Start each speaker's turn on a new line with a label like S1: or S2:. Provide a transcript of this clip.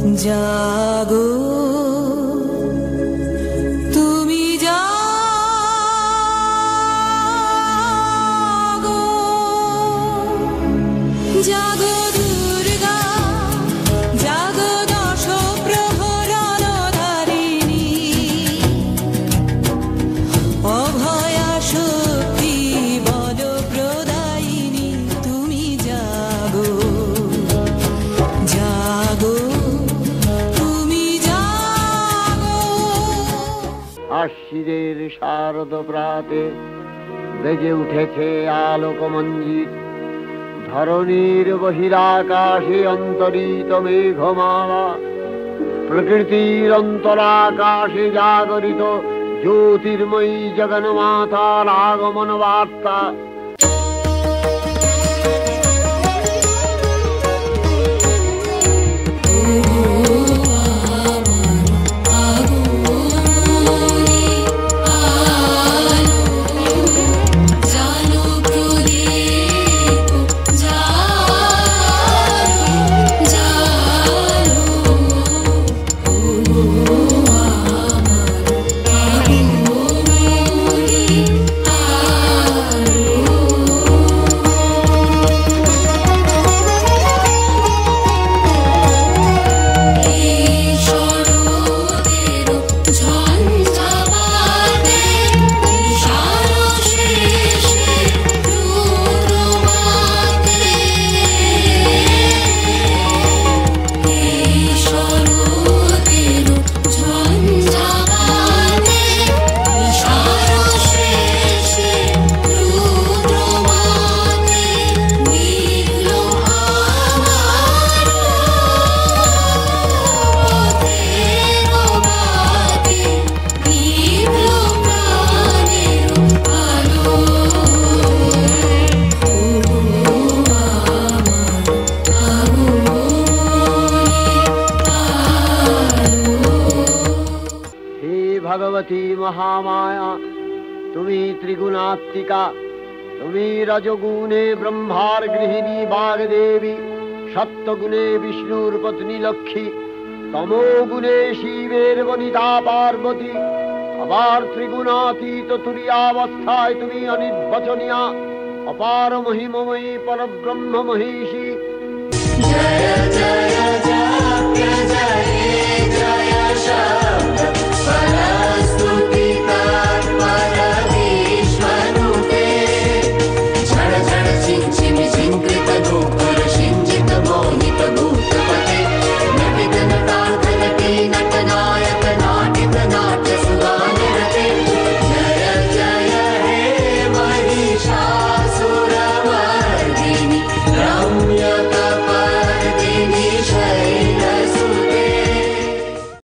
S1: জাগো তুমি জাগো, জাগো দুর্গা, জাগো দশ প্রহরণধারিণী, অভয়া শক্তি বল প্রদায়িনী, তুমি জাগো জাগো তুমি জাগো।
S2: আশ্বিনের শারদ প্রাতে বেজে উঠেছে আলোকমঞ্জিত, ধরণীর বহিরাকাশে অন্তরিত মেঘমালা, প্রকৃতির অন্তরাকাশে জাগরিত জ্যোতির্ময়ী জগন্মাতার আগমন বার্তা। ভগবতী মহামায়া, তুমি ত্রিগুণাত্মিকা, তুমি রজগুণে ব্রহ্মার গৃহিণী বাগদেবী, সত্যগুণে বিষ্ণুর পত্নী লক্ষ্মী, তমোগুণে শিবের বনিতা পার্বতী, আবার ত্রিগুণাতীত তুরীয়াবস্থায় তুমি অনির্বচনীয়া, অপার মহিমময়ী পরব্রহ্ম মহিষী। জয় জয়